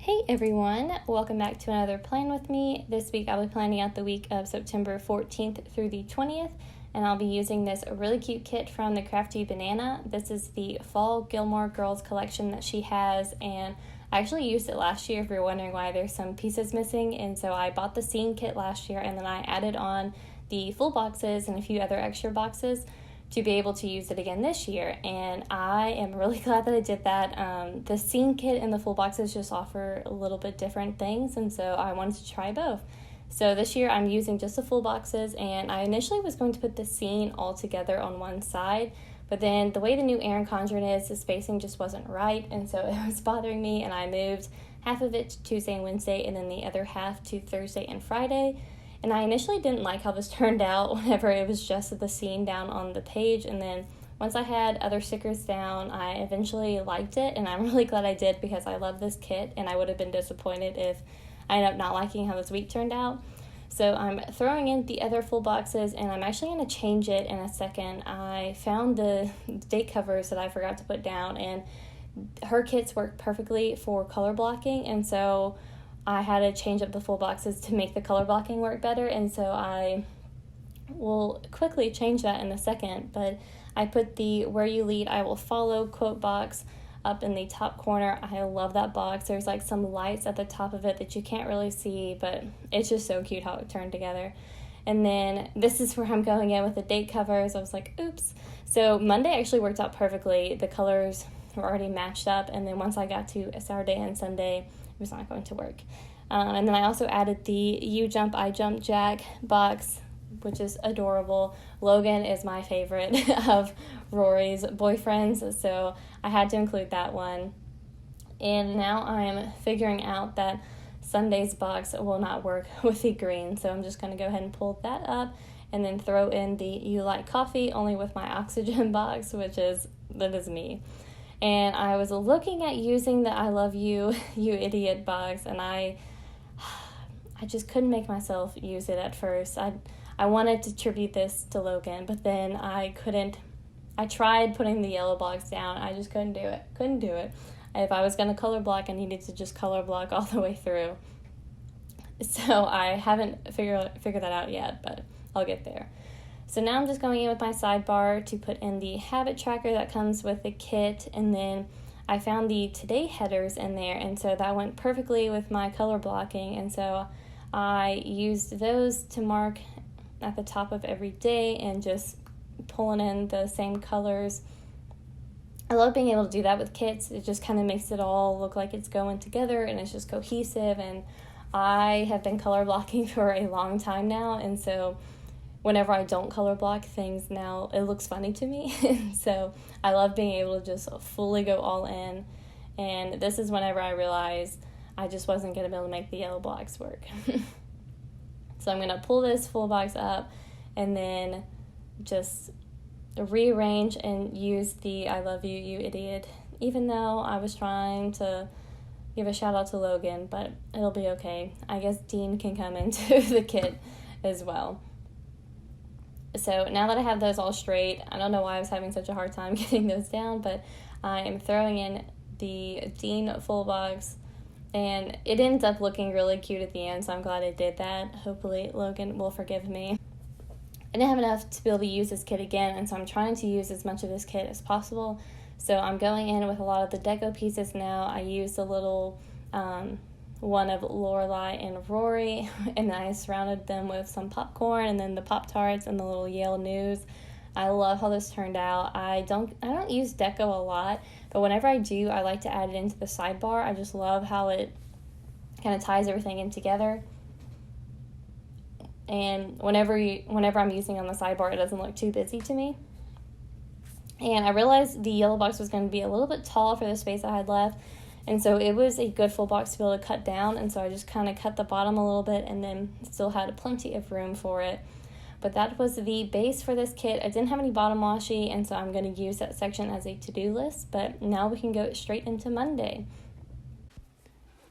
Hey everyone, welcome back to another Plan With Me. This week I'll be planning out the week of September 14th through the 20th, and I'll be using this really cute kit from the Crafty Banana. This is the Fall Gilmore Girls collection that she has, and I actually used it last year if you're wondering why there's some pieces missing. And so I bought the scene kit last year, and then I added on the full boxes and a few other extra boxes to be able to use it again this year, and I am really glad that I did that. The scene kit and the full boxes just offer a little bit different things, and so I wanted to try both. So this year I'm using just the full boxes, and I initially was going to put the scene all together on one side, but then the way the new ERIN CONDREN is, the spacing just wasn't right, and so it was bothering me, and I moved half of it to Tuesday and Wednesday, and then the other half to Thursday and Friday. And I initially didn't like how this turned out whenever it was just the scene down on the page. And then once I had other stickers down, I eventually liked it. And I'm really glad I did because I love this kit. And I would have been disappointed if I ended up not liking how this week turned out. So I'm throwing in the other full boxes, and I'm actually going to change it in a second. I found the date covers that I forgot to put down, and her kits work perfectly for color blocking. And so I had to change up the full boxes to make the color blocking work better, and so I will quickly change that in a second. But I put the "Where You Lead, I Will Follow" quote box up in the top corner. I love that box. There's like some lights at the top of it that you can't really see, but it's just so cute how it turned together. And then this is where I'm going in with the date covers. I was like, oops. So Monday actually worked out perfectly. The colors were already matched up, and then once I got to Saturday and Sunday, it was not going to work. And then I also added the "You Jump, I Jump" Jack box, which is adorable. Logan is my favorite of Rory's boyfriends, so I had to include that one. And now I'm figuring out that Sunday's box will not work with the green, so I'm just going to go ahead and pull that up and then throw in the "You Like Coffee," only with my oxygen box, that is me. And I was looking at using the "I Love You, You Idiot" box, and I just couldn't make myself use it at first. I wanted to tribute this to Logan, but then I couldn't. I tried putting the yellow box down. I just couldn't do it. If I was going to color block, I needed to just color block all the way through. So I haven't figured that out yet, but I'll get there. So now I'm just going in with my sidebar to put in the habit tracker that comes with the kit, and then I found the today headers in there, and so that went perfectly with my color blocking, and so I used those to mark at the top of every day and just pulling in the same colors. I love being able to do that with kits. It just kind of makes it all look like it's going together, and it's just cohesive, and I have been color blocking for a long time now, and so whenever I don't color block things now, it looks funny to me. So I love being able to just fully go all in. And this is whenever I realized I just wasn't going to be able to make the yellow blocks work. So I'm going to pull this full box up and then just rearrange and use the "I Love You, You Idiot," even though I was trying to give a shout out to Logan, but it'll be okay. I guess Dean can come into the kit as well. So now that I have those all straight, I don't know why I was having such a hard time getting those down, but I am throwing in the Dean full box, and it ends up looking really cute at the end, so I'm glad I did that. Hopefully Logan will forgive me. I didn't have enough to be able to use this kit again, and so I'm trying to use as much of this kit as possible. So I'm going in with a lot of the deco pieces now. I used a little one of Lorelai and Rory, and I surrounded them with some popcorn and then the Pop-Tarts and the little Yale News. I love how this turned out. I don't use deco a lot, but whenever I do, I like to add it into the sidebar. I just love how it kind of ties everything in together. And whenever I'm using on the sidebar, it doesn't look too busy to me. And I realized the yellow box was going to be a little bit tall for the space I had left, and so it was a good full box to be able to cut down, and so I just kind of cut the bottom a little bit and then still had plenty of room for it. But that was the base for this kit. I didn't have any bottom washi, and so I'm going to use that section as a to-do list, but now we can go straight into Monday.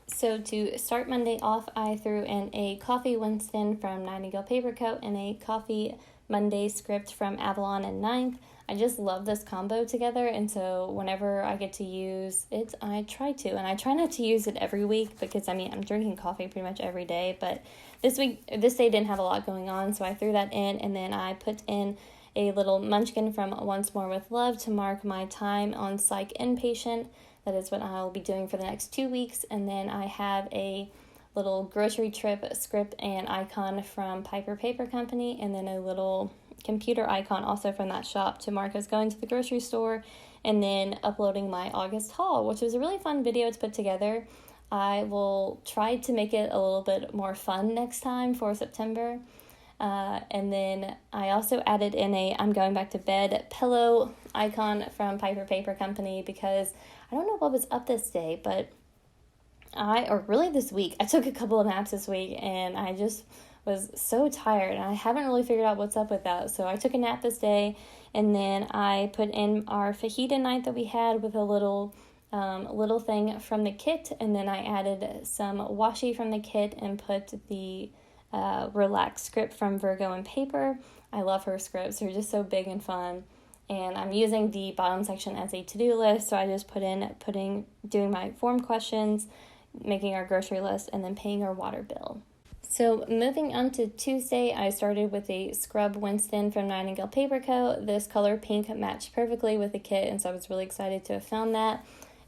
So to start Monday off, I threw in a Coffee Winston from Nightingale Paper Co. and a Coffee Monday script from Avalon and Ninth. I just love this combo together, and so whenever I get to use it, I try to. And I try not to use it every week because, I mean, I'm drinking coffee pretty much every day, but this day didn't have a lot going on, so I threw that in, and then I put in a little munchkin from Once More with Love to mark my time on psych inpatient. That is what I'll be doing for the next 2 weeks, and then I have a little grocery trip script and icon from Piper Paper Company, and then a little computer icon also from that shop to mark as going to the grocery store, and then uploading my August haul, which was a really fun video to put together. I will try to make it a little bit more fun next time for September. And then I also added in a I'm going back to bed pillow icon from Piper Paper Company because I don't know what was up this day, but this week, I took a couple of naps this week, and I just was so tired, and I haven't really figured out what's up with that. So I took a nap this day, and then I put in our fajita night that we had with a little thing from the kit, and then I added some washi from the kit and put the relax script from Virgo and Paper. I love her scripts. They're just so big and fun. And I'm using the bottom section as a to-do list, so I just doing my form questions, making our grocery list, and then paying our water bill. So moving on to Tuesday, I started with a Scrub Winston from Nightingale Paper Co. This color pink matched perfectly with the kit, and so I was really excited to have found that.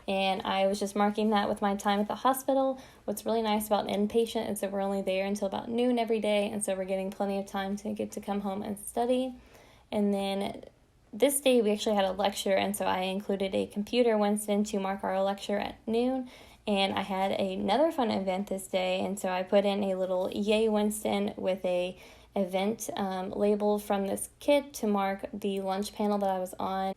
And I was just marking that with my time at the hospital. What's really nice about inpatient is that we're only there until about noon every day, and so we're getting plenty of time to get to come home and study. And then this day we actually had a lecture, and so I included a computer Winston to mark our lecture at noon. And I had another fun event this day, and so I put in a little Yay Winston with a event label from this kit to mark the lunch panel that I was on.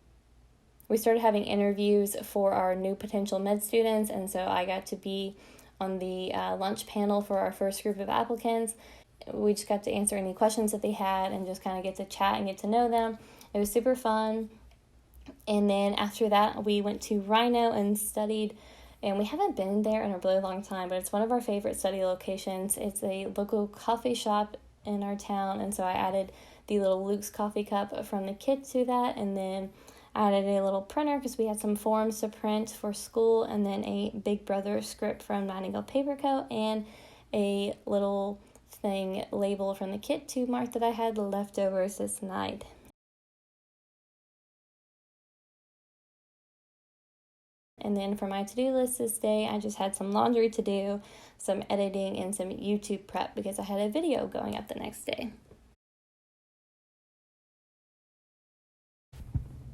We started having interviews for our new potential med students, and so I got to be on the lunch panel for our first group of applicants. We just got to answer any questions that they had and just kind of get to chat and get to know them. It was super fun. And then after that, we went to Rhino and studied. And we haven't been there in a really long time, but it's one of our favorite study locations. It's a local coffee shop in our town, and so I added the little Luke's coffee cup from the kit to that, and then I added a little printer because we had some forms to print for school, and then a Big Brother script from Nightingale Paper Co., and a little thing label from the kit to mark that I had leftovers this night. And then for my to-do list this day, I just had some laundry to do, some editing, and some YouTube prep because I had a video going up the next day.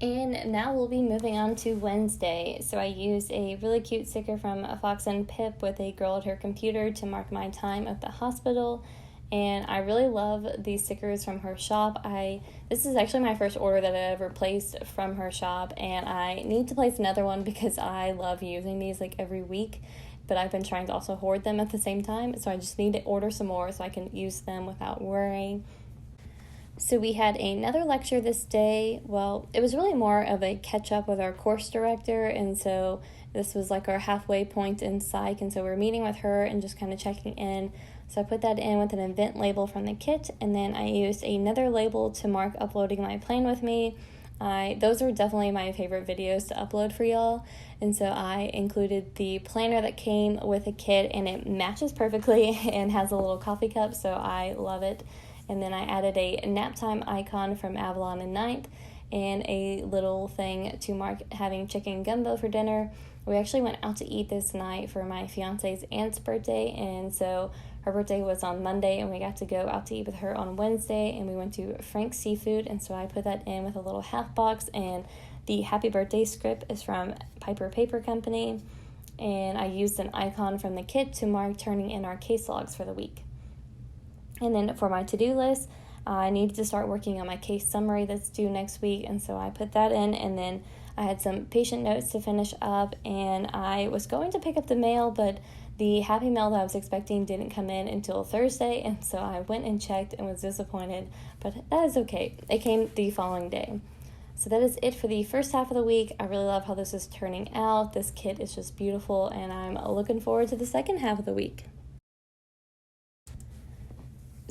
And now we'll be moving on to Wednesday. So I used a really cute sticker from Fox and Pip with a girl at her computer to mark my time at the hospital. And I really love these stickers from her shop. This is actually my first order that I ever placed from her shop, and I need to place another one because I love using these like every week, but I've been trying to also hoard them at the same time, so I just need to order some more so I can use them without worrying. So we had another lecture this day. Well, it was really more of a catch up with our course director, and so this was like our halfway point in psych, and so we're meeting with her and just kind of checking in. So I put that in with an event label from the kit, and then I used another label to mark uploading my plan with me. Those are definitely my favorite videos to upload for y'all, and so I included the planner that came with the kit, and it matches perfectly and has a little coffee cup, so I love it. And then I added a nap time icon from Avalon and Ninth, and a little thing to mark having chicken gumbo for dinner. We actually went out to eat this night for my fiance's aunt's birthday, and so her birthday was on Monday, and we got to go out to eat with her on Wednesday, and we went to Frank's Seafood, and so I put that in with a little half box, and the happy birthday script is from Piper Paper Company, and I used an icon from the kit to mark turning in our case logs for the week. And then for my to-do list, I needed to start working on my case summary that's due next week, and so I put that in, and then I had some patient notes to finish up, and I was going to pick up the mail, but the happy mail that I was expecting didn't come in until Thursday, and so I went and checked and was disappointed, but that is okay. It came the following day. So that is it for the first half of the week. I really love how this is turning out. This kit is just beautiful, and I'm looking forward to the second half of the week.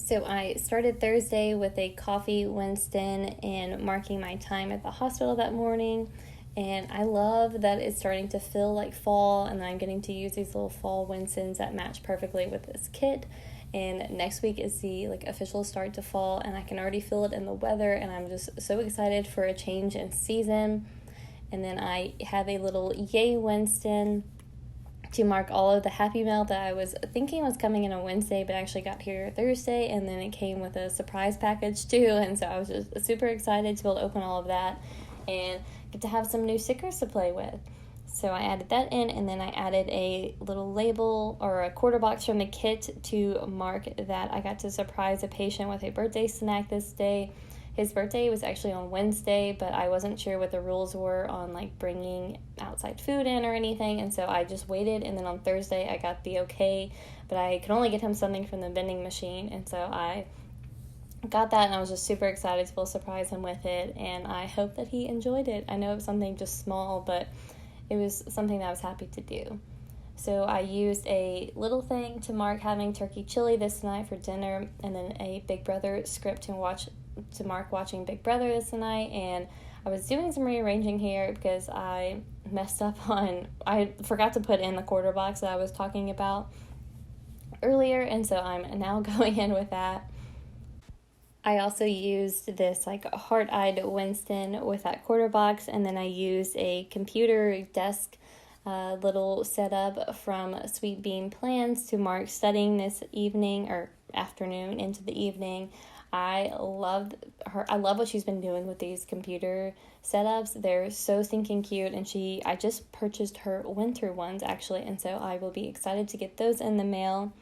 So I started Thursday with a coffee Winston and marking my time at the hospital that morning. And I love that it's starting to feel like fall, and I'm getting to use these little fall Winstons that match perfectly with this kit. And next week is the official start to fall, and I can already feel it in the weather, and I'm just so excited for a change in season. And then I have a little Yay Winston to mark all of the Happy Mail that I was thinking was coming in on Wednesday, but actually got here Thursday, and then it came with a surprise package too, and so I was just super excited to be able to open all of that and get to have some new stickers to play with. So I added that in, and then I added a little label or a quarter box from the kit to mark that I got to surprise a patient with a birthday snack this day. His birthday was actually on Wednesday, but I wasn't sure what the rules were on bringing outside food in or anything, and so I just waited, and then on Thursday I got the okay, but I could only get him something from the vending machine, and so I got that, and I was just super excited to be able to surprise him with it, and I hope that he enjoyed it. I know it was something just small, but it was something that I was happy to do. So I used a little thing to mark having turkey chili this night for dinner, and then a Big Brother script to mark watching Big Brother this night. And I was doing some rearranging here because I messed up I forgot to put in the quarter box that I was talking about earlier, and so I'm now going in with that. I also used this heart-eyed Winston with that quarter box, and then I used a computer desk little setup from Sweet Bean Plans to mark studying this evening or afternoon into the evening. I love what she's been doing with these computer setups. They're so stinking cute, and I just purchased her winter ones actually, and so I will be excited to get those in the mail.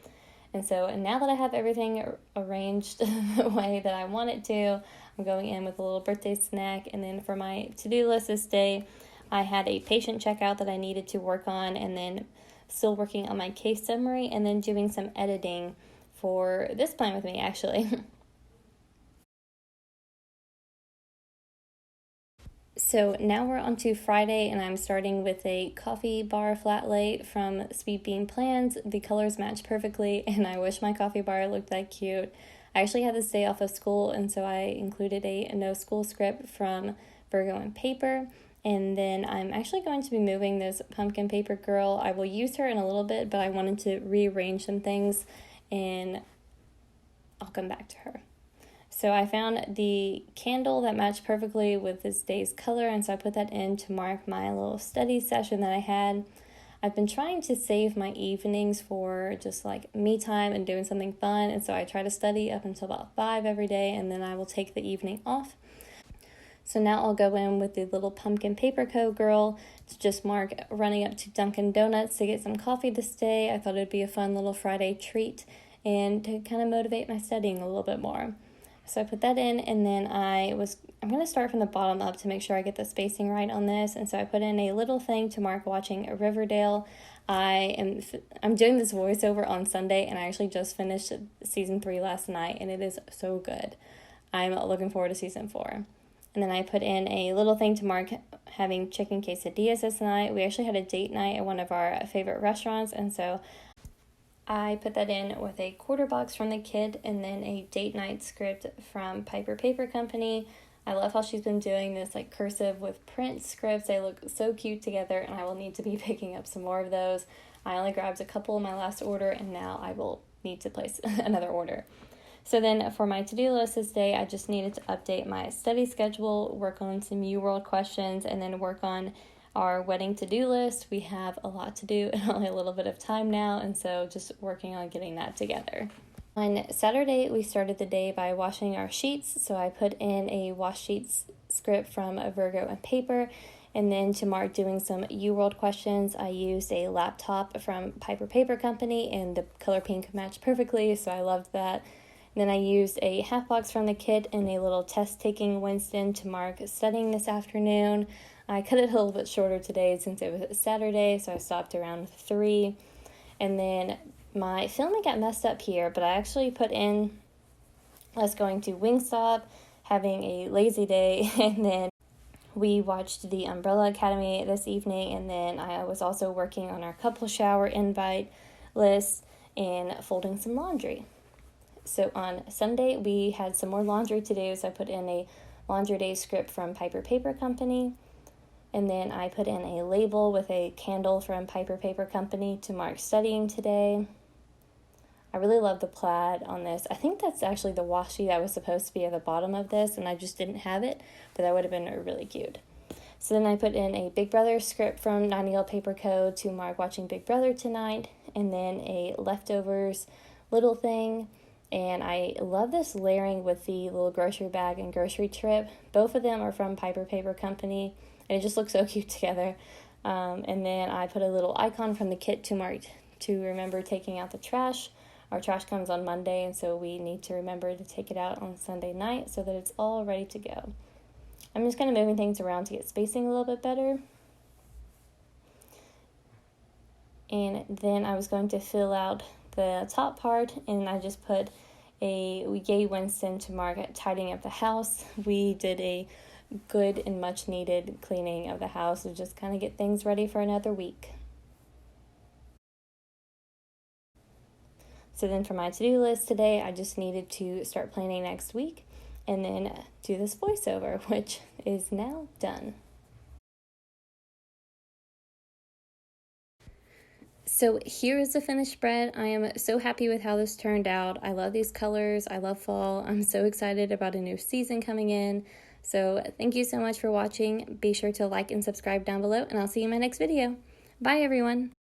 And so now that I have everything arranged the way that I want it to, I'm going in with a little birthday snack. And then for my to-do list this day, I had a patient checkout that I needed to work on, and then still working on my case summary, and then doing some editing for this plan with me actually. So now we're on to Friday, and I'm starting with a coffee bar flat lay from Sweet Bean Plans. The colors match perfectly, and I wish my coffee bar looked that cute. I actually had this day off of school, and so I included a no school script from Virgo and Paper. And then I'm actually going to be moving this pumpkin paper girl. I will use her in a little bit, but I wanted to rearrange some things, and I'll come back to her. So I found the candle that matched perfectly with this day's color, and so I put that in to mark my little study session that I had. I've been trying to save my evenings for just me time and doing something fun, and so I try to study up until about 5 every day, and then I will take the evening off. So now I'll go in with the little pumpkin paper co girl to just mark running up to Dunkin' Donuts to get some coffee this day. I thought it'd be a fun little Friday treat and to kind of motivate my studying a little bit more. So I put that in, and then I'm going to start from the bottom up to make sure I get the spacing right on this. And so I put in a little thing to mark watching Riverdale. I'm doing this voiceover on Sunday, and I actually just finished season 3 last night, and it is so good. I'm looking forward to season 4. And then I put in a little thing to mark having chicken quesadillas this night. We actually had a date night at one of our favorite restaurants, and so I put that in with a quarter box from the kit, and then a date night script from Piper Paper Company. I love how she's been doing this cursive with print scripts. They look so cute together, and I will need to be picking up some more of those. I only grabbed a couple in my last order, and now I will need to place another order. So then for my to-do list this day, I just needed to update my study schedule, work on some UWorld questions, and then work on our wedding to-do list. We have a lot to do and only a little bit of time now, and so just working on getting that together. On Saturday, we started the day by washing our sheets, so I put in a wash sheets script from Virgo and Paper, and then to mark doing some UWorld questions, I used a laptop from Piper Paper Company, and the color pink matched perfectly, so I loved that. Then I used a half box from the kit and a little test-taking Winston to mark studying this afternoon. I cut it a little bit shorter today since it was Saturday, so I stopped around 3. And then my filming got messed up here, but I actually put in us going to Wingstop, having a lazy day, and then we watched the Umbrella Academy this evening, and then I was also working on our couple shower invite list and folding some laundry. So on Sunday, we had some more laundry to do, so I put in a laundry day script from Piper Paper Company. And then I put in a label with a candle from Piper Paper Company to mark studying today. I really love the plaid on this. I think that's actually the washi that was supposed to be at the bottom of this, and I just didn't have it, but that would have been really cute. So then I put in a Big Brother script from Nightingale Paper Co. to mark watching Big Brother tonight, and then a leftovers little thing. And I love this layering with the little grocery bag and grocery trip. Both of them are from Piper Paper Company, and it just looks so cute together. And then I put a little icon from the kit to remember taking out the trash. Our trash comes on Monday, and so we need to remember to take it out on Sunday night so that it's all ready to go. I'm just kind of moving things around to get spacing a little bit better. And then I was going to fill out the top part, and I just put we gave Winston to mark tidying up the house. We did a good and much needed cleaning of the house to just kind of get things ready for another week. So then for my to-do list today, I just needed to start planning next week and then do this voiceover, which is now done. So here is the finished spread. I am so happy with how this turned out. I love these colors. I love fall. I'm so excited about a new season coming in. So thank you so much for watching. Be sure to like and subscribe down below, and I'll see you in my next video. Bye, everyone.